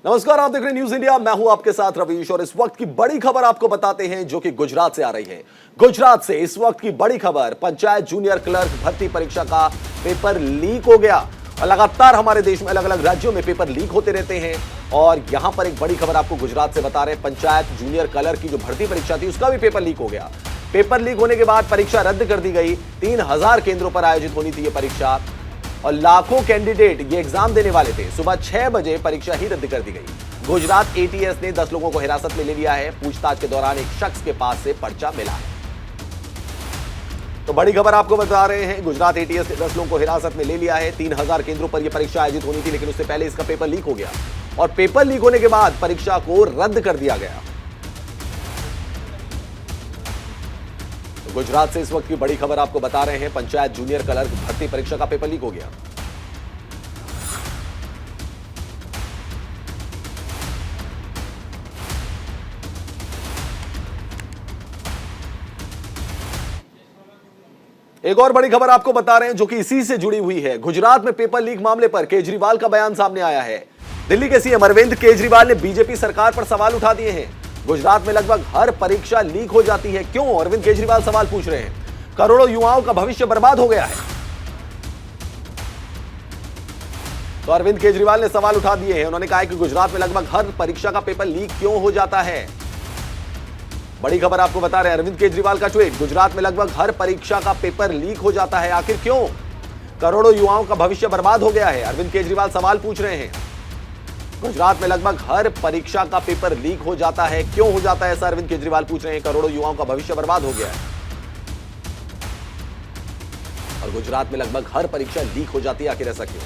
नमस्कार, आप देख रहे हैं न्यूज इंडिया। मैं हूं आपके साथ रवीश और इस वक्त की बड़ी खबर आपको बताते हैं जो कि गुजरात से आ रही है। गुजरात से इस वक्त की बड़ी खबर, पंचायत जूनियर क्लर्क भर्ती परीक्षा का पेपर लीक हो गया। और लगातार हमारे देश में अलग अलग राज्यों में पेपर लीक होते रहते हैं और यहां पर एक बड़ी खबर आपको गुजरात से बता रहे हैं। पंचायत जूनियर क्लर्क की जो भर्ती परीक्षा थी उसका भी पेपर लीक हो गया। पेपर लीक होने के बाद परीक्षा रद्द कर दी गई। 3000 केंद्रों पर आयोजित होनी थी यह परीक्षा और लाखों कैंडिडेट ये एग्जाम देने वाले थे। सुबह 6 बजे परीक्षा ही रद्द कर दी गई। गुजरात एटीएस ने 10 लोगों को हिरासत में ले लिया है। पूछताछ के दौरान एक शख्स के पास से पर्चा मिला है। तो बड़ी खबर आपको बता रहे हैं, गुजरात एटीएस ने 10 लोगों को हिरासत में ले लिया है। 3000 केंद्रों पर यह परीक्षा आयोजित होनी थी, लेकिन उससे पहले इसका पेपर लीक हो गया और पेपर लीक होने के बाद परीक्षा को रद्द कर दिया गया। तो गुजरात से इस वक्त की बड़ी खबर आपको बता रहे हैं, पंचायत जूनियर क्लर्क भर्ती परीक्षा का पेपर लीक हो गया। एक और बड़ी खबर आपको बता रहे हैं जो कि इसी से जुड़ी हुई है। गुजरात में पेपर लीक मामले पर केजरीवाल का बयान सामने आया है। दिल्ली के सीएम अरविंद केजरीवाल ने बीजेपी सरकार पर सवाल उठा दिए हैं। गुजरात में लगभग हर परीक्षा लीक हो जाती है, क्यों? अरविंद केजरीवाल सवाल पूछ रहे हैं। करोड़ों युवाओं का भविष्य बर्बाद हो गया है। तो अरविंद केजरीवाल ने सवाल उठा दिए हैं। उन्होंने कहा कि गुजरात में लगभग हर परीक्षा का पेपर लीक क्यों हो जाता है। बड़ी खबर आपको बता रहे हैं, अरविंद केजरीवाल का ट्वीट, गुजरात में लगभग हर परीक्षा का पेपर लीक हो जाता है, आखिर क्यों? करोड़ों युवाओं का भविष्य बर्बाद हो गया है। अरविंद केजरीवाल सवाल पूछ रहे हैं। गुजरात में लगभग हर परीक्षा का पेपर लीक हो जाता है, क्यों हो जाता है ऐसा? अरविंद केजरीवाल पूछ रहे हैं। करोड़ों युवाओं का भविष्य बर्बाद हो गया है और गुजरात में लगभग हर परीक्षा लीक हो जाती है, आखिर ऐसा क्यों?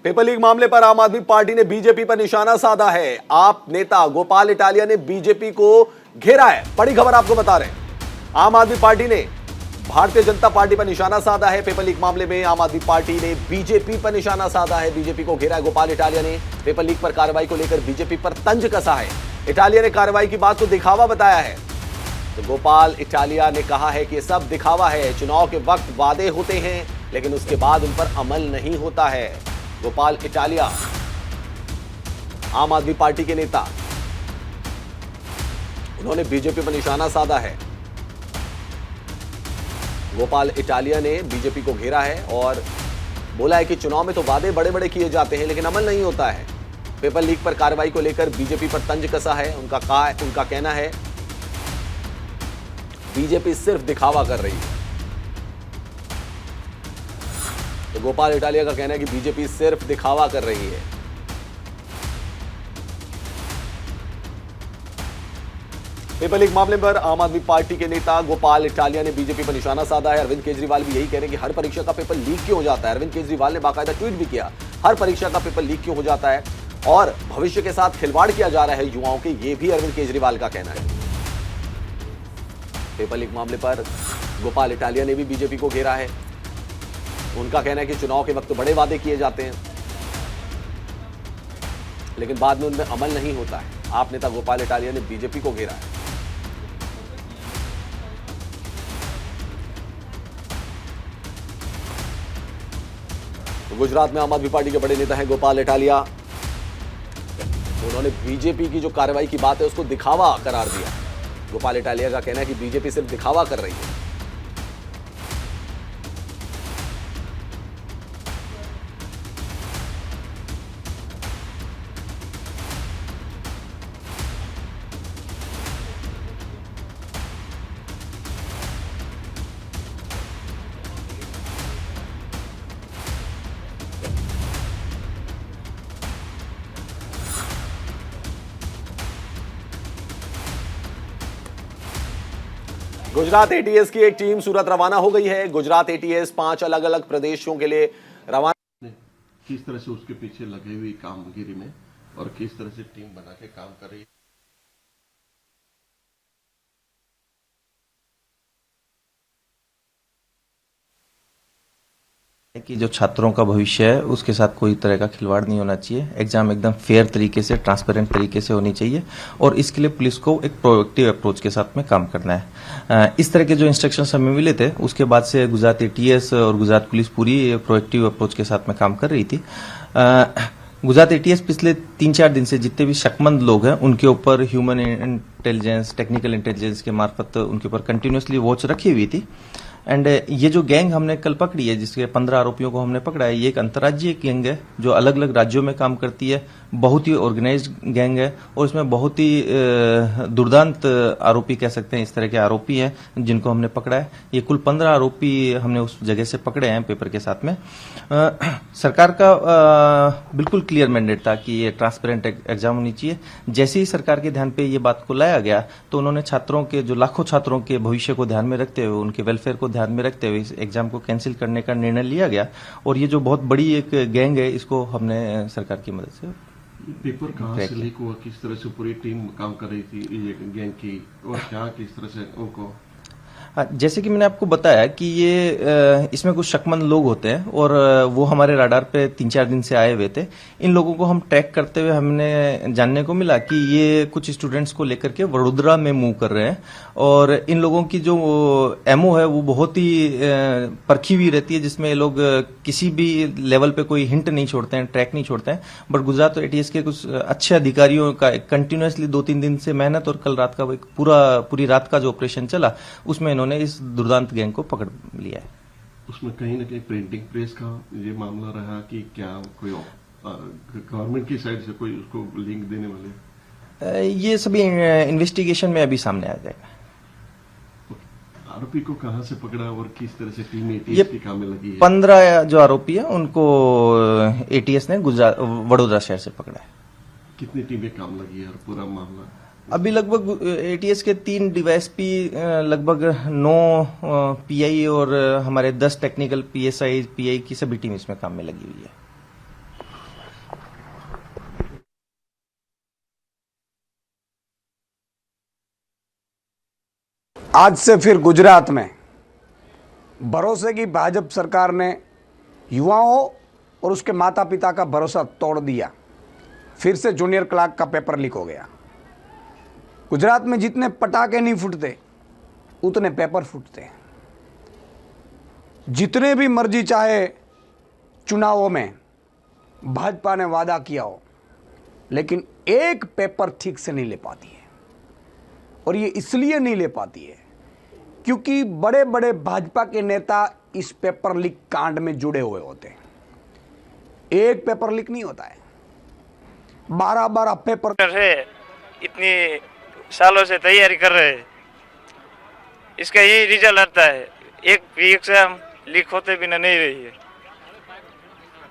पेपर लीक मामले पर आम आदमी पार्टी ने बीजेपी पर निशाना साधा है। आप नेता गोपाल इटालिया ने बीजेपी को घेरा है। बड़ी खबर आपको बता रहे हैं, आम आदमी पार्टी ने भारतीय जनता पार्टी पर निशाना साधा है। पेपर लीक मामले में आम आदमी पार्टी ने बीजेपी पर निशाना साधा है। बीजेपी को घेरा है। गोपाल इटालिया ने पेपर लीक पर कार्रवाई को लेकर बीजेपी पर तंज कसा है। इटालिया ने कार्रवाई की बात को दिखावा बताया है। तो गोपाल इटालिया ने कहा है कि यह सब दिखावा है। चुनाव के वक्त वादे होते हैं लेकिन उसके बाद उन पर अमल नहीं होता है। गोपाल इटालिया, आम आदमी पार्टी के नेता, उन्होंने बीजेपी पर निशाना साधा है। गोपाल इटालिया ने बीजेपी को घेरा है और बोला है कि चुनाव में तो वादे बड़े बड़े किए जाते हैं लेकिन अमल नहीं होता है। पेपर लीक पर कार्रवाई को लेकर बीजेपी पर तंज कसा है। उनका कहना है बीजेपी सिर्फ दिखावा कर रही है। तो गोपाल इटालिया का कहना है कि बीजेपी सिर्फ दिखावा कर रही है। पेपर लीक मामले पर आम आदमी पार्टी के नेता गोपाल इटालिया ने बीजेपी पर निशाना साधा है। अरविंद केजरीवाल भी यही कह रहे हैं कि हर परीक्षा का पेपर लीक क्यों हो जाता है। अरविंद केजरीवाल ने बाकायदा ट्वीट भी किया, हर परीक्षा का पेपर लीक क्यों हो जाता है और भविष्य के साथ खिलवाड़ किया जा रहा है युवाओं के, यह भी अरविंद केजरीवाल का कहना है। पेपर लीक मामले पर गोपाल इटालिया ने भी बीजेपी को घेरा है। उनका कहना है कि चुनाव के वक्त बड़े वादे किए जाते हैं लेकिन बाद में उनमें अमल नहीं होता है। आप नेता गोपाल इटालिया ने बीजेपी को घेरा है। तो गुजरात में आम आदमी पार्टी के बड़े नेता हैं गोपाल इटालिया। उन्होंने बीजेपी की जो कार्रवाई की बात है उसको दिखावा करार दिया। गोपाल इटालिया का कहना है कि बीजेपी सिर्फ दिखावा कर रही है। गुजरात एटीएस की एक टीम सूरत रवाना हो गई है। गुजरात एटीएस 5 अलग अलग प्रदेशों के लिए रवाना। किस तरह से उसके पीछे लगे हुई कामगिरी में और किस तरह से टीम बना के काम कर रही है। कि जो छात्रों का भविष्य है उसके साथ कोई तरह का खिलवाड़ नहीं होना चाहिए। एग्जाम एकदम फेयर तरीके से, ट्रांसपेरेंट तरीके से होनी चाहिए और इसके लिए पुलिस को एक प्रोएक्टिव अप्रोच के साथ में काम करना है। इस तरह के जो इंस्ट्रक्शंस हमें मिले थे उसके बाद से गुजरात एटीएस और गुजरात पुलिस पूरी प्रोएक्टिव अप्रोच के साथ में काम कर रही थी। गुजरात एटीएस पिछले 3-4 दिन से जितने भी शक्मंद लोग हैं उनके ऊपर ह्यूमन इंटेलिजेंस, टेक्निकल इंटेलिजेंस के मार्फत उनके ऊपर कंटिन्यूसली वॉच रखी हुई थी। एंड ये जो गैंग हमने कल पकड़ी है, जिसके 15 आरोपियों को हमने पकड़ा है, ये एक अंतर्राज्यीय गैंग है जो अलग अलग राज्यों में काम करती है। बहुत ही ऑर्गेनाइज्ड गैंग है और इसमें बहुत ही दुर्दांत आरोपी कह सकते हैं, इस तरह के आरोपी हैं जिनको हमने पकड़ा है। ये कुल 15 आरोपी हमने उस जगह से पकड़े हैं पेपर के साथ में। सरकार का बिल्कुल क्लियर मैंडेट था कि ये ट्रांसपेरेंट एग्जाम होनी चाहिए। जैसे ही सरकार के ध्यान पे ये बात को लाया गया तो उन्होंने छात्रों के, जो लाखों छात्रों के भविष्य को ध्यान में रखते हुए, उनके वेलफेयर को ध्यान में रखते हुए इस एग्जाम को कैंसिल करने का निर्णय लिया गया। और ये जो बहुत बड़ी एक गैंग है, इसको हमने सरकार की मदद से पेपर कहाँ से लीक हुआ, किस तरह से पूरी टीम काम कर रही थी ये गैंग की, और क्या किस तरह से उनको? जैसे कि मैंने आपको बताया कि ये इसमें कुछ शक्मंद लोग होते हैं और वो हमारे राडार पे 3-4 दिन से आए हुए थे। इन लोगों को हम ट्रैक करते हुए हमने जानने को मिला कि ये कुछ स्टूडेंट्स को लेकर के वडोदरा में मूव कर रहे हैं और इन लोगों की जो एमओ है वो बहुत ही परखी हुई रहती है, जिसमें ये लोग किसी भी लेवल पे कोई हिंट नहीं छोड़ते हैं, ट्रैक नहीं छोड़ते हैं। बट गुजरात एटीएस के कुछ अच्छे अधिकारियों का कंटिन्यूसली 2-3 दिन से मेहनत और कल रात का एक पूरी रात का जो ऑपरेशन चला उसमें इन्होंने इस दुर्दांत गैंग को पकड़ लिया है। उसमें कहीं ना कहीं प्रिंटिंग प्रेस का ये मामला रहा कि क्या कोई गवर्नमेंट की साइड से कोई उसको लिंक देने वाले? ये सभी इन्वेस्टिगेशन में अभी सामने आ जाएगा। आरोपी को कहां से पकड़ा और किस तरह से टीम एटीएस के काम में लगी है? 15 जो आरोपी है उनको एटीएस ने वडोदरा शहर से पकड़ा है। कितनी टीमें काम लगी है और पूरा मामला? अभी लगभग एटीएस के 3 डीवाईएसपी, लगभग 9 पीआई और हमारे 10 टेक्निकल पीएसआई, पीआई की सभी टीम इसमें काम में लगी हुई है। आज से फिर गुजरात में भरोसे की भाजपा सरकार ने युवाओं और उसके माता पिता का भरोसा तोड़ दिया। फिर से जूनियर क्लर्क का पेपर लीक हो गया। गुजरात में जितने पटाखे नहीं फूटते उतने पेपर फूटते हैं। जितने भी मर्जी चाहे चुनावों में भाजपा ने वादा किया हो, लेकिन एक पेपर ठीक से नहीं ले पाती है। और ये इसलिए नहीं ले पाती है क्योंकि बड़े बड़े भाजपा के नेता इस पेपर लीक कांड में जुड़े हुए होते हैं। एक पेपर लीक नहीं होता है, 12-12 पेपर है। इतनी सालों से तैयारी कर रहे हैं, इसका यही रिजल्ट आता है। एक एग्जाम लीक होते बिना नहीं रही है।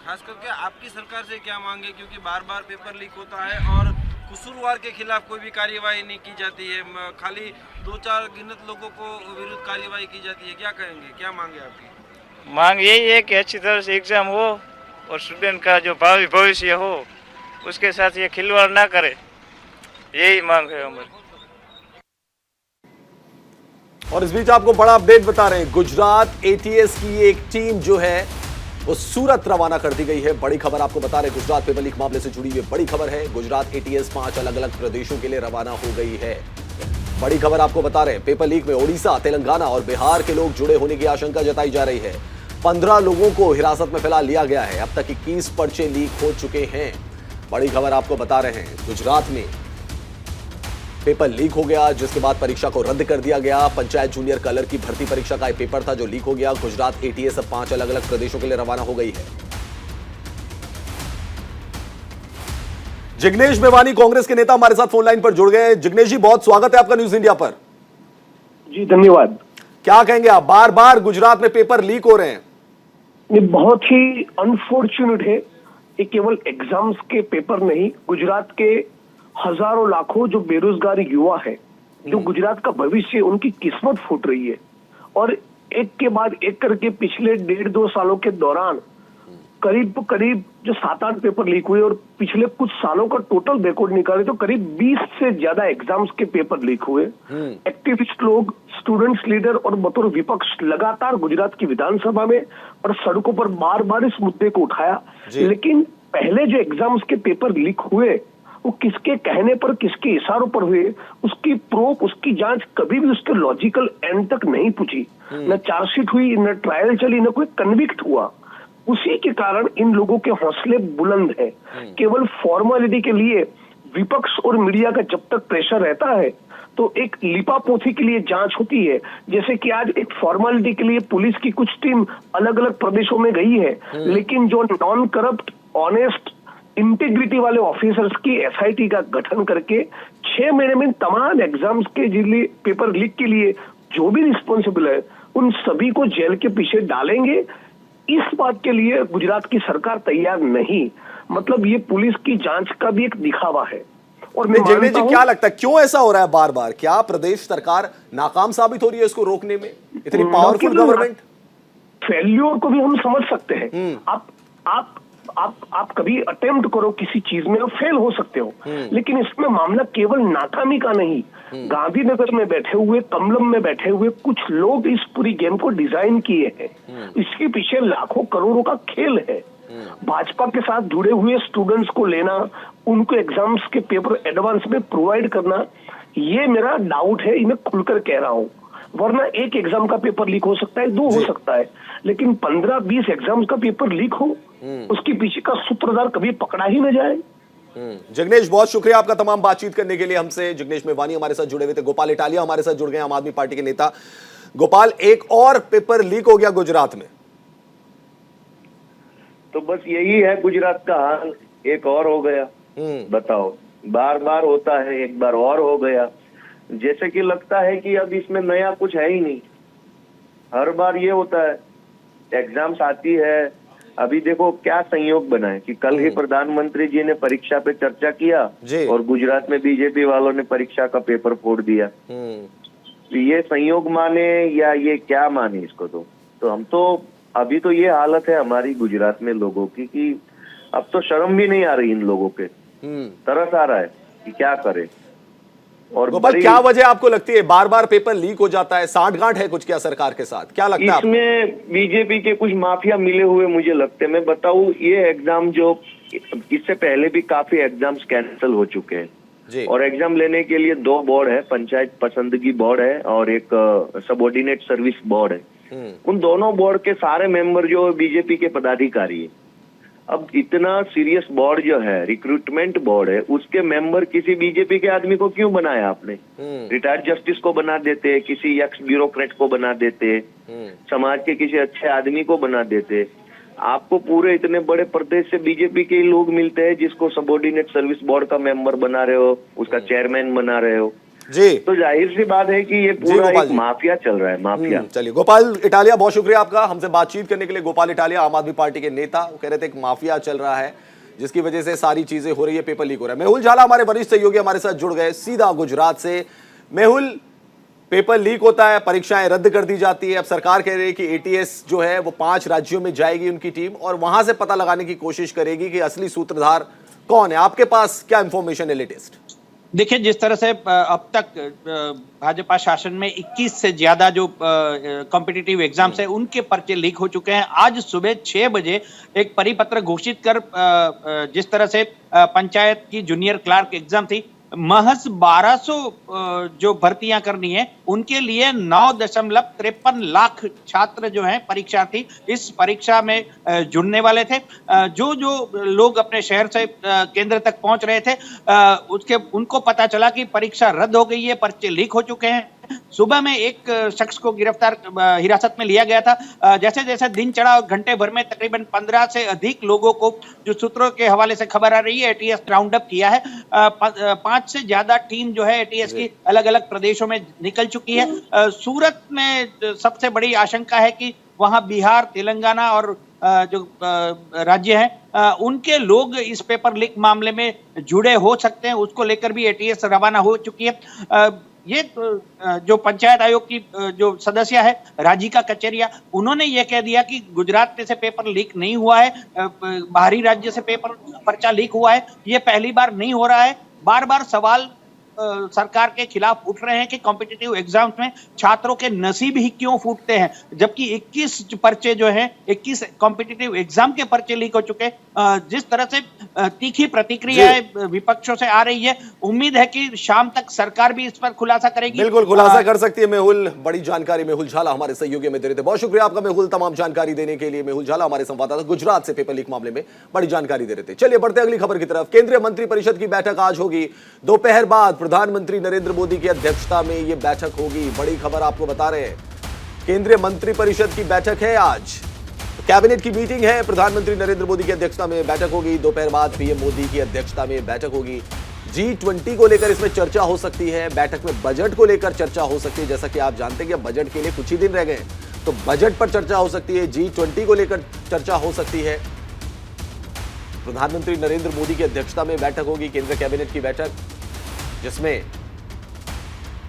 खास करके आपकी सरकार से क्या मांगे, क्योंकि बार बार पेपर लीक होता है और कसूरवार के खिलाफ कोई भी कार्यवाही नहीं की जाती है, खाली 2-4 गिनत लोगों को विरुद्ध कार्यवाही की जाती है। क्या कहेंगे, क्या मांगे आपकी? मांग यही है कि अच्छी तरह से एग्जाम हो और स्टूडेंट का जो भावी भविष्य हो उसके साथ ये खिलवाड़ ना करे, यही मांग है हमारी। और इस बीच आपको बड़ा अपडेट बता रहे हैं, गुजरात एटीएस की एक टीम जो है वो सूरत रवाना कर दी गई है। बड़ी खबर आपको बता रहे हैं, गुजरात पेपर लीक मामले से जुड़ी हुई बड़ी खबर है। गुजरात एटीएस 5 अलग अलग प्रदेशों के लिए रवाना हो गई है। बड़ी खबर आपको बता रहे हैं, पेपर लीक में ओडिशा, तेलंगाना और बिहार के लोग जुड़े होने की आशंका जताई जा रही है। 15 लोगों को हिरासत में फिलहाल लिया गया है। अब तक 21 पर्चे लीक हो चुके हैं। बड़ी खबर आपको बता रहे हैं, गुजरात में पेपर लीक हो गया, जिसके बाद परीक्षा को रद्द कर दिया गया। पंचायत जूनियर क्लर्क की भर्ती परीक्षा का पेपर था जो लीक हो गया। गुजरात एटीएस अब 5 अलग अलग प्रदेशों के लिए रवाना हो गई है। जिग्नेश मेवानी, कांग्रेस के नेता, हमारे साथ फोन लाइन पर जुड़ गए हैं। जिग्नेश जी, बहुत स्वागत है आपका न्यूज इंडिया पर। जी धन्यवाद। क्या कहेंगे आप, बार बार गुजरात में पेपर लीक हो रहे हैं? ये बहुत ही अनफॉर्चुनेट है। ये केवल एग्जाम्स के पेपर नहीं, गुजरात के हजारों लाखों जो बेरोजगार युवा है, जो गुजरात का भविष्य, उनकी किस्मत फूट रही है। और एक के बाद एक करके पिछले 1.5-2 सालों के दौरान करीब करीब जो 7-8 पेपर लीक हुए और पिछले कुछ सालों का टोटल रिकॉर्ड निकाले तो करीब 20 से ज्यादा एग्जाम्स के पेपर लीक हुए। एक्टिविस्ट लोग, स्टूडेंट्स लीडर और बतौर विपक्ष लगातार गुजरात की विधानसभा में और सड़कों पर बार बार इस मुद्दे को उठाया। लेकिन पहले जो एग्जाम्स के पेपर लीक हुए वो किसके कहने पर, किसके इशारों पर हुए, उसकी प्रूफ, उसकी जांच कभी भी उसके लॉजिकल एंड तक नहीं पूछी। न चार्जशीट हुई, न ट्रायल चली, न कोई कन्विक्ट हुआ। उसी के कारण इन लोगों के हौसले बुलंद है। केवल फॉर्मेलिटी के लिए विपक्ष और मीडिया का जब तक प्रेशर रहता है तो एक लिपापोथी के लिए जांच होती है। जैसे कि आज एक फॉर्मेलिटी के लिए पुलिस की कुछ टीम अलग अलग प्रदेशों में गई है, लेकिन जो नॉन करप्ट, ऑनेस्ट, इंटीग्रिटी वाले ऑफिसर्स की एसआईटी का गठन करके 6 महीने में तमाम एग्जाम्स के जिले पेपर लीक के लिए जो भी रिस्पॉन्सिबल है उन सभी को जेल के पीछे डालेंगे। इस बात के लिए गुजरात की सरकार तैयार नहीं। मतलब ये पुलिस की जांच का भी एक दिखावा है। और मैं जगदीश जी, मानता क्या हूं लगता है क्यों ऐसा हो रहा है बार बार? क्या प्रदेश सरकार नाकाम साबित हो रही है इसको रोकने में? इतनी पावरफुल गवर्नमेंट। फेल्योर को भी हम समझ सकते हैं। आप कभी अटेम्प्ट करो किसी चीज में और फेल हो सकते हो, लेकिन इसमें मामला केवल नाकामी का नहीं। गांधीनगर में बैठे हुए, कमलम में बैठे हुए कुछ लोग इस पूरी गेम को डिजाइन किए हैं। इसके पीछे लाखों करोड़ों का खेल है। भाजपा के साथ जुड़े हुए स्टूडेंट्स को लेना, उनको एग्जाम्स के पेपर एडवांस में प्रोवाइड करना, ये मेरा डाउट है, ये मैं खुलकर कह रहा हूँ। वरना एक एग्जाम का पेपर लीक हो सकता है, 2 हो सकता है, लेकिन 15-20 एग्जाम्स का पेपर लीक हो, उसके पीछे का सूत्रधार कभी पकड़ा ही न जाए। जिग्नेश, बहुत शुक्रिया आपका तमाम बातचीत करने के लिए हमसे। जिग्नेश मेवानी हमारे साथ जुड़े हुए थे। गोपाल इटालिया हमारे साथ जुड़ गए, आम आदमी पार्टी के नेता। गोपाल, एक और पेपर लीक हो गया गुजरात में। तो बस यही है गुजरात का हाल, एक और हो गया। बताओ, बार बार होता है, एक बार और हो गया। जैसे कि लगता है कि अब इसमें नया कुछ है ही नहीं। हर बार ये होता है, एग्जाम्स आती है। अभी देखो क्या संयोग बना है कि कल ही प्रधानमंत्री जी ने परीक्षा पे चर्चा किया और गुजरात में बीजेपी वालों ने परीक्षा का पेपर फोड़ दिया। तो ये संयोग माने या ये क्या माने इसको? तो हम तो अभी तो ये हालत है हमारी गुजरात में लोगों की कि अब तो शर्म भी नहीं आ रही इन लोगों के। तरस आ रहा है कि क्या करे। और गोपाल, क्या वजह आपको लगती है बार बार पेपर लीक हो जाता है? साठगांठ है कुछ क्या सरकार के साथ? क्या लगता है इसमें बीजेपी के कुछ माफिया मिले हुए मुझे लगते हैं। मैं बताऊं, ये एग्जाम जो इससे पहले भी काफी एग्जाम्स कैंसिल हो चुके हैं और एग्जाम लेने के लिए 2 बोर्ड है, पंचायत पसंदगी बोर्ड है और एक सबऑर्डिनेट सर्विस बोर्ड है। उन दोनों बोर्ड के सारे मेंबर जो बीजेपी के पदाधिकारी है। अब इतना सीरियस बोर्ड जो है, रिक्रूटमेंट बोर्ड है, उसके मेंबर किसी बीजेपी के आदमी को क्यों बनाया आपने? रिटायर्ड जस्टिस को बना देते, किसी एक्स ब्यूरोक्रेट को बना देते, समाज के किसी अच्छे आदमी को बना देते। आपको पूरे इतने बड़े प्रदेश से बीजेपी के ही लोग मिलते हैं जिसको सबऑर्डिनेट सर्विस बोर्ड का मेंबर बना रहे हो, उसका चेयरमैन बना रहे हो। जी, तो जाहिर सी बात है कि ये पूरा एक माफिया चल रहा है, माफिया। चलिए, गोपाल इटालिया, बहुत शुक्रिया आपका हमसे बातचीत करने के लिए। गोपाल इटालिया, आम आदमी पार्टी के नेता, वो कह रहे थे एक माफिया चल रहा है जिसकी वजह से सारी चीजें हो रही है, पेपर लीक हो रहा है। मेहुल झाला हमारे वरिष्ठ सहयोगी हमारे साथ जुड़ गए सीधा गुजरात से। मेहुल, पेपर लीक होता है, परीक्षाएं रद्द कर दी जाती है। अब सरकार कह रही है कि एटीएस जो है वो 5 राज्यों में जाएगी उनकी टीम और वहां से पता लगाने की कोशिश करेगी कि असली सूत्रधार कौन है। आपके पास क्या इंफॉर्मेशन है लेटेस्ट? देखिए, जिस तरह से अब तक भाजपा शासन में 21 से ज्यादा जो कॉम्पिटिटिव एग्जाम्स है उनके पर्चे लीक हो चुके हैं। आज सुबह 6 बजे एक परिपत्र घोषित कर जिस तरह से पंचायत की जूनियर क्लार्क एग्जाम थी, महज 1200 जो भर्तियां करनी है उनके लिए 9.53 लाख छात्र जो हैं परीक्षार्थी इस परीक्षा में जुड़ने वाले थे। जो लोग अपने शहर से केंद्र तक पहुंच रहे थे उनको पता चला कि परीक्षा रद्द हो गई है, पर्चे लीक हो चुके हैं। सुबह में एक शख्स को गिरफ्तार हिरासत में लिया गया था। जैसे जैसे दिन चढ़ा, घंटे भर में तकरीबन 15 से अधिक लोगों को, जो सूत्रों के हवाले से खबर आ रही है, एटीएस राउंड अप किया है। 5 से ज्यादा टीम जो है एटीएस की अलग अलग प्रदेशों में निकल चुकी है। सूरत में सबसे बड़ी आशंका है कि वहां बिहार, तेलंगाना और जो राज्य हैं उनके लोग इस पेपर लीक मामले में जुड़े हो सकते हैं। उसको लेकर भी एटीएस रवाना हो चुकी है। ये जो पंचायत आयोग की जो सदस्य है राजिका कचेरिया, उन्होंने ये कह दिया कि गुजरात से पेपर लीक नहीं हुआ है, बाहरी राज्य से पर्चा लीक हुआ है, ये पहली बार नहीं हो रहा है। बार बार सवाल सरकार के खिलाफ उठ रहे हैं कि कॉम्पिटिटिव एग्जाम्स में छात्रों के नसीब ही क्यों फूटते हैं, जबकि 21 पर्चे जो हैं, 21 कॉम्पिटिटिव एग्जाम के पर्चे लीक हो चुके। जिस तरह से तीखी प्रतिक्रियाएं विपक्षों से आ रही है, उम्मीद है कि शाम तक सरकार भी इस पर खुलासा करेगी। बिल्कुल खुलासा कर सकती है मेहुल। बड़ी जानकारी मेहुल झाला हमारे सहयोगी में दे रहे थे। बहुत शुक्रिया आपका मेहुल, तमाम जानकारी देने के लिए। मेहुल झाला हमारे संवाददाता गुजरात से पेपर लीक मामले में बड़ी जानकारी दे रहे थे। चलिए बढ़ते अगली खबर की तरफ। केंद्रीय मंत्रिपरिषद की बैठक आज होगी दोपहर बाद। प्रधानमंत्री नरेंद्र मोदी की अध्यक्षता में यह बैठक होगी। बड़ी खबर आपको बता रहे हैं, केंद्रीय मंत्रिपरिषद की बैठक है आज, कैबिनेट की मीटिंग है। प्रधानमंत्री नरेंद्र मोदी की अध्यक्षता में बैठक होगी। दोपहर बाद पीएम मोदी की अध्यक्षता में बैठक होगी। G20 को लेकर इसमें चर्चा हो सकती है। बैठक में बजट को लेकर चर्चा हो सकती है। जैसा कि आप जानते हैं कि बजट के लिए कुछ ही दिन रह गए, तो बजट पर चर्चा हो सकती है। G20 को लेकर चर्चा हो सकती है। प्रधानमंत्री नरेंद्र मोदी की अध्यक्षता में बैठक होगी, केंद्रीय कैबिनेट की बैठक, जिसमें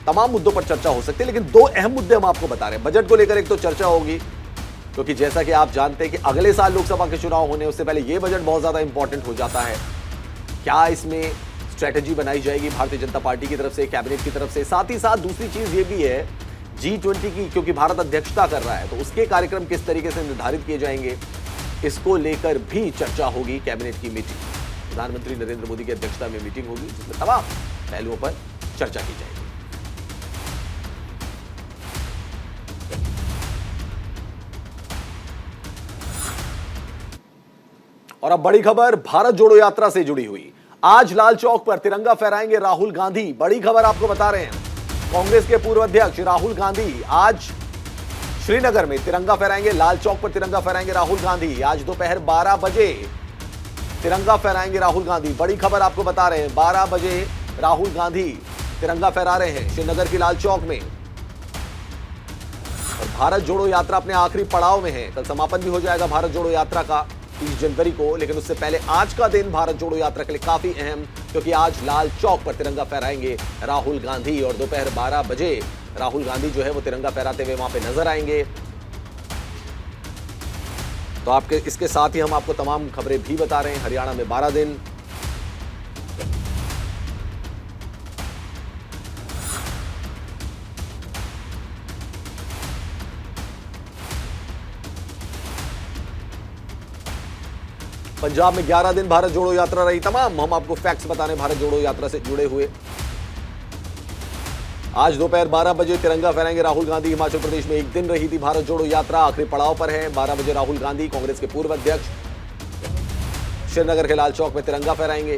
तमाम मुद्दों पर चर्चा हो सकती है। लेकिन दो अहम मुद्दे हम आपको बता रहे हैं। बजट को लेकर एक तो चर्चा होगी, क्योंकि जैसा कि आप जानते हैं कि अगले साल लोकसभा के चुनाव होने, उससे पहले यह बजट बहुत ज्यादा इंपॉर्टेंट हो जाता है। क्या इसमें स्ट्रेटेजी बनाई जाएगी भारतीय जनता पार्टी की तरफ से, कैबिनेट की तरफ से? साथ ही साथ दूसरी चीज ये भी है, G20 की, क्योंकि भारत अध्यक्षता कर रहा है, तो उसके कार्यक्रम किस तरीके से निर्धारित किए जाएंगे, इसको लेकर भी चर्चा होगी। कैबिनेट की मीटिंग, प्रधानमंत्री नरेंद्र मोदी की अध्यक्षता में मीटिंग होगी, जिसमें तमाम पहलुओं पर चर्चा की जाएगी। और अब बड़ी खबर भारत जोड़ो यात्रा से जुड़ी हुई। आज लाल चौक पर तिरंगा फहराएंगे राहुल गांधी। बड़ी खबर आपको बता रहे हैं, कांग्रेस के पूर्व अध्यक्ष राहुल गांधी आज श्रीनगर में तिरंगा फहराएंगे। लाल चौक पर तिरंगा फहराएंगे राहुल गांधी। आज दोपहर 12 बजे तिरंगा फहराएंगे राहुल गांधी। बड़ी खबर आपको बता रहे हैं, 12 बजे राहुल गांधी तिरंगा फहरा रहे हैं श्रीनगर की लाल चौक में। और भारत जोड़ो यात्रा अपने आखिरी पड़ाव में है। कल समापन भी हो जाएगा भारत जोड़ो यात्रा का 30 जनवरी को, लेकिन उससे पहले आज का दिन भारत जोड़ो यात्रा के लिए काफी अहम, क्योंकि आज लाल चौक पर तिरंगा फहराएंगे राहुल गांधी। और दोपहर 12 बजे राहुल गांधी जो है वो तिरंगा फहराते हुए वहां पे नजर आएंगे। तो आपके इसके साथ ही हम आपको तमाम खबरें भी बता रहे हैं। हरियाणा में 12 दिन, पंजाब में 11 दिन भारत जोड़ो यात्रा रही। तमाम हम आपको फैक्ट्स बता रहे हैं भारत जोड़ो यात्रा से जुड़े हुए। आज दोपहर 12 बजे तिरंगा फहराएंगे राहुल गांधी। हिमाचल प्रदेश में एक दिन रही थी भारत जोड़ो यात्रा, आखिरी पड़ाव पर है। 12 बजे राहुल गांधी, कांग्रेस के पूर्व अध्यक्ष, श्रीनगर के लाल चौक में तिरंगा फहराएंगे।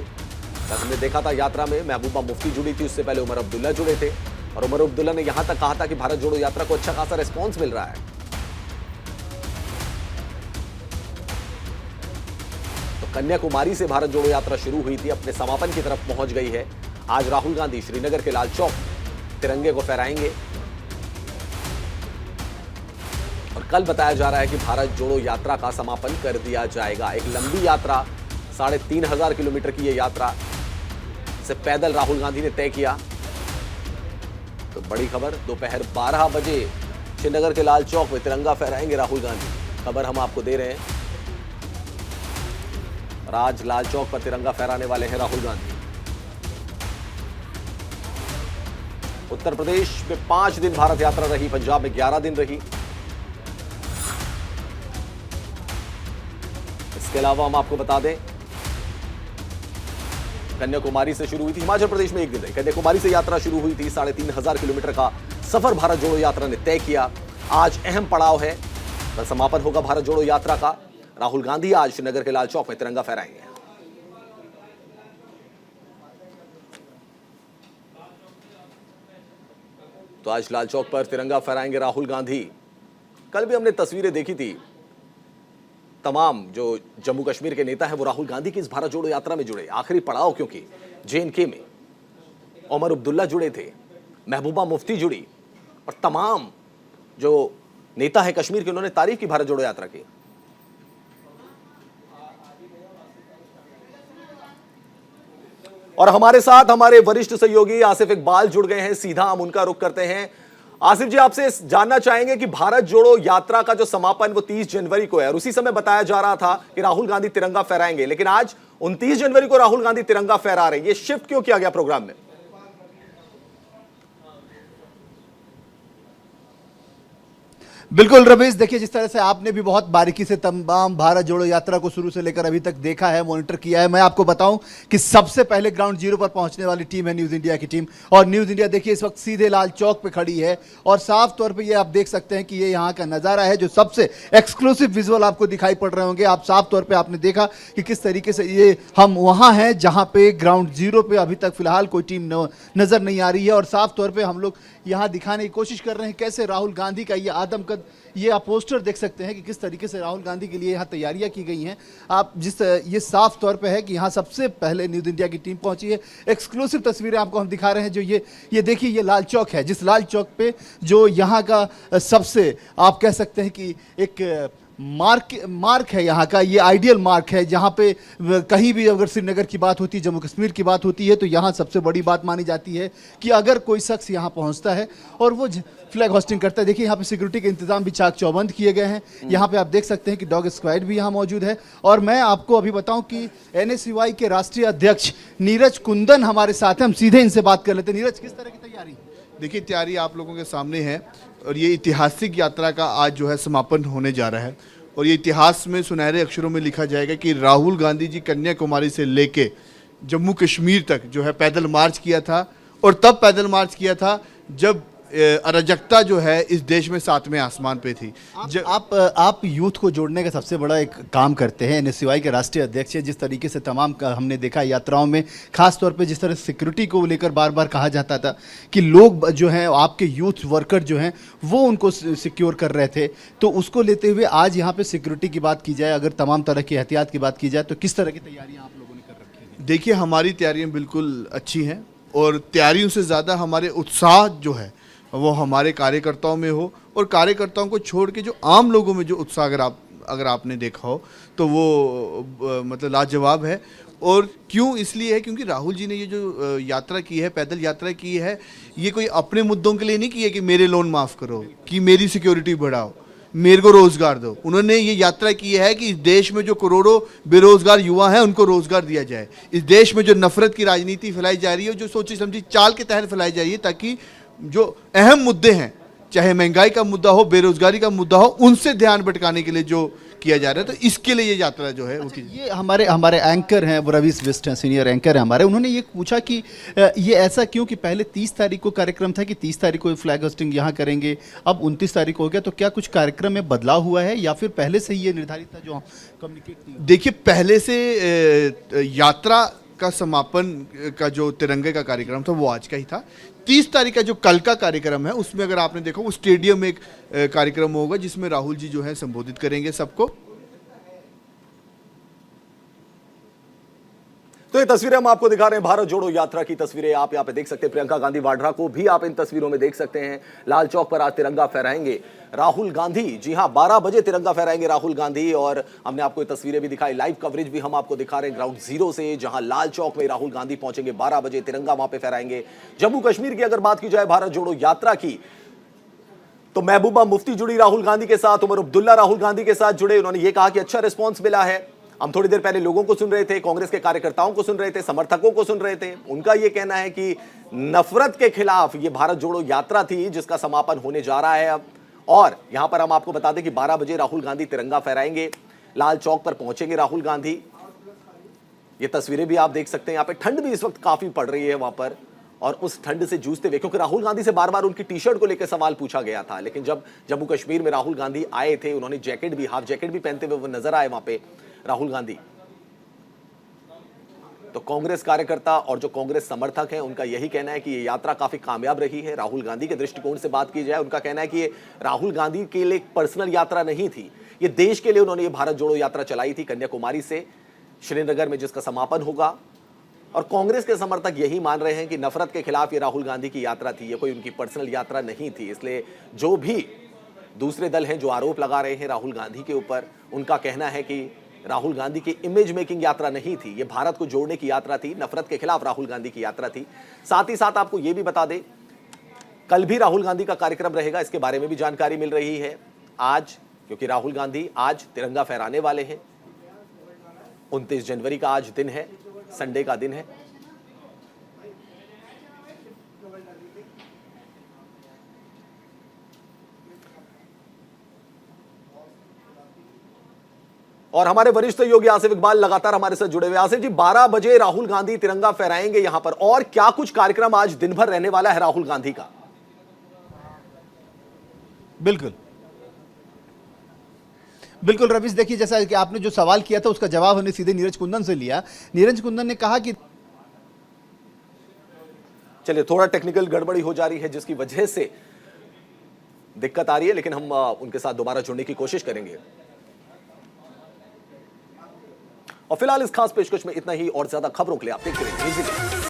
हमने देखा था यात्रा में महबूबा मुफ्ती जुड़ी थी, उससे पहले उमर अब्दुल्ला जुड़े थे, और उमर अब्दुल्ला ने यहां तक कहा था कि भारत जोड़ो यात्रा को अच्छा खासा रिस्पॉन्स मिल रहा है। कन्याकुमारी से भारत जोड़ो यात्रा शुरू हुई थी, अपने समापन की तरफ पहुंच गई है। आज राहुल गांधी श्रीनगर के लाल चौक तिरंगे को फहराएंगे। और कल बताया जा रहा है कि भारत जोड़ो यात्रा का समापन कर दिया जाएगा। एक लंबी यात्रा, 3500 किलोमीटर की यह यात्रा से पैदल राहुल गांधी ने तय किया। तो बड़ी खबर, दोपहर 12 बजे श्रीनगर के लाल चौक में तिरंगा फहराएंगे राहुल गांधी। खबर हम आपको दे रहे हैं। और आज लाल चौक पर तिरंगा फहराने वाले हैं राहुल गांधी। उत्तर प्रदेश में 5 दिन भारत यात्रा रही, पंजाब में 11 दिन रही। इसके अलावा हम आपको बता दें, कन्याकुमारी से शुरू हुई थी, हिमाचल प्रदेश में एक दिन रही। कन्याकुमारी से यात्रा शुरू हुई थी, 3500 किलोमीटर का सफर भारत जोड़ो यात्रा ने तय किया। आज अहम पड़ाव है, कल समापन होगा भारत जोड़ो यात्रा का। राहुल गांधी आज श्रीनगर के लाल चौक में तिरंगा फहराएंगे। तो आज लाल चौक पर तिरंगा फहराएंगे राहुल गांधी। कल भी हमने तस्वीरें देखी थी, तमाम जो जम्मू कश्मीर के नेता हैं वो राहुल गांधी की इस भारत जोड़ो यात्रा में जुड़े। आखिरी पड़ाव, क्योंकि JNK में उमर अब्दुल्ला जुड़े थे, महबूबा मुफ्ती जुड़ी, और तमाम जो नेता है कश्मीर के, उन्होंने तारीफ की भारत जोड़ो यात्रा की। और हमारे साथ हमारे वरिष्ठ सहयोगी आसिफ इकबाल जुड़ गए हैं, सीधा हम उनका रुख करते हैं। आसिफ जी, आपसे जानना चाहेंगे कि भारत जोड़ो यात्रा का जो समापन वो 30 जनवरी को है और उसी समय बताया जा रहा था कि राहुल गांधी तिरंगा फहराएंगे, लेकिन आज 29 जनवरी को राहुल गांधी तिरंगा फहरा रहे हैं। ये शिफ्ट क्यों किया गया प्रोग्राम में? बिल्कुल रमेश, देखिए जिस तरह से आपने भी बहुत बारीकी से तमाम भारत जोड़ो यात्रा को शुरू से लेकर अभी तक देखा है, मॉनिटर किया है, मैं आपको बताऊं कि सबसे पहले ग्राउंड जीरो पर पहुंचने वाली टीम है न्यूज़ इंडिया की टीम। और न्यूज़ इंडिया देखिए इस वक्त सीधे लाल चौक पे खड़ी है और साफ तौर पे ये आप देख सकते हैं कि ये यहाँ का नज़ारा है जो सबसे एक्सक्लूसिव विजुअल आपको दिखाई पड़ रहे होंगे। आप साफ तौर पर आपने देखा कि किस तरीके से ये हम वहाँ हैं जहाँ पे ग्राउंड जीरो पे अभी तक फिलहाल कोई टीम नज़र नहीं आ रही है। और साफ तौर पर हम लोग यहाँ दिखाने की कोशिश कर रहे हैं कैसे राहुल गांधी का ये आदमकद, ये आप पोस्टर देख सकते हैं कि किस तरीके से राहुल गांधी के लिए यहाँ तैयारियां की गई हैं। आप ये साफ तौर पे है कि यहाँ सबसे पहले न्यूज़ इंडिया की टीम पहुंची है। एक्सक्लूसिव तस्वीरें आपको हम दिखा रहे हैं। जो ये देखिए, ये लाल चौक है, जिस लाल चौक पे जो यहाँ का सबसे आप कह सकते हैं कि एक मार्क है यहाँ का, ये आइडियल मार्क है जहाँ पे कहीं भी अगर श्रीनगर की बात होती है, जम्मू कश्मीर की बात होती है, तो यहाँ सबसे बड़ी बात मानी जाती है कि अगर कोई शख्स यहाँ पहुँचता है और वो फ्लैग होस्टिंग करता है। देखिए यहाँ पे सिक्योरिटी के इंतजाम भी चाक चौबंद किए गए हैं। यहाँ पे आप देख सकते हैं कि डॉग स्क्वाड भी यहाँ मौजूद है। और मैं आपको अभी बताऊं कि NSUI के राष्ट्रीय अध्यक्ष नीरज कुंदन हमारे साथ हैं, हम सीधे इनसे बात कर लेते हैं। नीरज, किस तरह की तैयारी? देखिए, तैयारी आप लोगों के सामने है और ये ऐतिहासिक यात्रा का आज जो है समापन होने जा रहा है और ये इतिहास में सुनहरे अक्षरों में लिखा जाएगा कि राहुल गांधी जी कन्याकुमारी से लेके जम्मू कश्मीर तक जो है पैदल मार्च किया था। और तब पैदल मार्च किया था जब अराजकता जो है इस देश में 7वें आसमान पे थी। आप यूथ को जोड़ने का सबसे बड़ा एक काम करते हैं, NSUI के राष्ट्रीय अध्यक्ष है। जिस तरीके से तमाम का हमने देखा यात्राओं में, खास तौर पे जिस तरह सिक्योरिटी को लेकर बार बार कहा जाता था कि लोग जो हैं आपके यूथ वर्कर जो हैं वो उनको सिक्योर कर रहे थे, तो उसको लेते हुए आज यहाँ पे सिक्योरिटी की बात की जाए, अगर तमाम तरह की एहतियात की बात की जाए, तो किस तरह की तैयारियाँ आप लोगों ने कर रखी हैं? देखिए, हमारी तैयारियाँ बिल्कुल अच्छी हैं और तैयारियों से ज़्यादा हमारे उत्साह जो है वो हमारे कार्यकर्ताओं में हो। और कार्यकर्ताओं को छोड़ के जो आम लोगों में जो उत्साह अगर आपने देखा हो तो वो मतलब लाजवाब है। और क्यों? इसलिए है क्योंकि राहुल जी ने ये जो यात्रा की है, पैदल यात्रा की है, ये कोई अपने मुद्दों के लिए नहीं की है कि मेरे लोन माफ़ करो, कि मेरी सिक्योरिटी बढ़ाओ, मेरे को रोज़गार दो। उन्होंने ये यात्रा की है कि इस देश में जो करोड़ों बेरोज़गार युवा हैं उनको रोज़गार दिया जाए। इस देश में जो नफ़रत की राजनीति फैलाई जा रही है, जो सोची समझी चाल के तहत फैलाई जा रही है, ताकि जो अहम मुद्दे हैं, चाहे महंगाई का मुद्दा हो, बेरोजगारी का मुद्दा हो, उनसे ध्यान भटकाने के लिए जो किया जा रहा है, तो इसके लिए ये यात्रा जो है वो ये हमारे एंकर हैं, वो रवीश बिस्ट हैं, सीनियर एंकर हैं हमारे, उन्होंने ये पूछा कि ये ऐसा क्यों कि पहले 30 तारीख को कार्यक्रम था कि 30 तारीख को फ्लैग होस्टिंग यहाँ करेंगे, अब 29 तारीख हो गया, तो क्या कुछ कार्यक्रम में बदलाव हुआ है या फिर पहले से ही ये निर्धारित था जो कम्युनिकेट? देखिए, पहले से यात्रा का समापन का जो तिरंगे का कार्यक्रम था वो आज का ही था। 30 तारीख का जो कल का कार्यक्रम है उसमें अगर आपने देखा, वो स्टेडियम में एक कार्यक्रम होगा जिसमें राहुल जी जो है संबोधित करेंगे सबको। तो ये तस्वीरें हम आपको दिखा रहे हैं, भारत जोड़ो यात्रा की तस्वीरें आप यहाँ पे देख सकते हैं। प्रियंका गांधी वाड्रा को भी आप इन तस्वीरों में देख सकते हैं। लाल चौक पर आज तिरंगा फहराएंगे राहुल गांधी। जी हां, 12 बजे तिरंगा फहराएंगे राहुल गांधी। और हमने आपको ये तस्वीरें भी दिखाई, लाइव कवरेज भी हम आपको दिखा रहे हैं ग्राउंड जीरो से, जहां लाल चौक में राहुल गांधी पहुंचेंगे। 12 बजे तिरंगा वहां पे फहराएंगे। जम्मू कश्मीर की अगर बात की जाए भारत जोड़ो यात्रा की, तो महबूबा मुफ्ती जुड़ी राहुल गांधी के साथ, उमर अब्दुल्ला राहुल गांधी के साथ जुड़े। उन्होंने ये कहा कि अच्छा रिस्पॉन्स मिला है। हम थोड़ी देर पहले लोगों को सुन रहे थे, कांग्रेस के कार्यकर्ताओं को सुन रहे थे, समर्थकों को सुन रहे थे। उनका यह कहना है कि नफरत के खिलाफ ये भारत जोड़ो यात्रा थी जिसका समापन होने जा रहा है अब। और यहां पर हम आपको बता दें कि 12 बजे राहुल गांधी तिरंगा फहराएंगे, लाल चौक पर पहुंचेंगे राहुल गांधी। ये तस्वीरें भी आप देख सकते हैं। यहां पे ठंड भी इस वक्त काफी पड़ रही है वहां पर, और उस ठंड से जूझते हुए, क्योंकि राहुल गांधी से बार बार उनकी टी शर्ट को लेकर सवाल पूछा गया था, लेकिन जब जम्मू कश्मीर में राहुल गांधी आए थे, उन्होंने जैकेट भी, हाफ जैकेट भी पहनते हुए वो नजर आए वहां पे राहुल गांधी। तो कांग्रेस कार्यकर्ता और जो कांग्रेस समर्थक हैं, उनका यही कहना है कि ये यात्रा काफी कामयाब रही है। राहुल गांधी के दृष्टिकोण से बात की जाए, उनका कहना है कि ये राहुल गांधी के लिए एक पर्सनल यात्रा नहीं थी, ये देश के लिए उन्होंने ये भारत जोड़ो यात्रा चलाई थी कन्याकुमारी से श्रीनगर में, जिसका समापन होगा। और कांग्रेस के समर्थक यही मान रहे हैं कि नफरत के खिलाफ ये राहुल गांधी की यात्रा थी, ये कोई उनकी पर्सनल यात्रा नहीं थी। इसलिए जो भी दूसरे दल हैं जो आरोप लगा रहे हैं राहुल गांधी के ऊपर, उनका कहना है कि राहुल गांधी की इमेज मेकिंग यात्रा नहीं थी, ये भारत को जोड़ने की यात्रा थी, नफरत के खिलाफ राहुल गांधी की यात्रा थी। साथ ही साथ आपको यह भी बता दें, कल भी राहुल गांधी का कार्यक्रम रहेगा, इसके बारे में भी जानकारी मिल रही है आज, क्योंकि राहुल गांधी आज तिरंगा फहराने वाले हैं। 29 जनवरी का आज दिन है, संडे का दिन है। और हमारे वरिष्ठ सहयोगी आसिफ इकबाल लगातार हमारे साथ जुड़े हुए। आसिफ जी, 12 बजे राहुल गांधी तिरंगा फहराएंगे यहां पर, और क्या कुछ कार्यक्रम आज दिन भर रहने वाला है राहुल गांधी का? बिल्कुल बिल्कुल रवीश, देखिए जैसा कि आपने जो सवाल किया था उसका जवाब हमने सीधे नीरज कुंदन से लिया। नीरज कुंदन ने कहा कि चलिए, थोड़ा टेक्निकल गड़बड़ी हो जा रही है जिसकी वजह से दिक्कत आ रही है, लेकिन हम उनके साथ दोबारा जुड़ने की कोशिश करेंगे। और फिलहाल इस खास पेशकश में इतना ही, और ज्यादा खबरों के लिए आप देखते रहिए न्यूज़ इंडिया।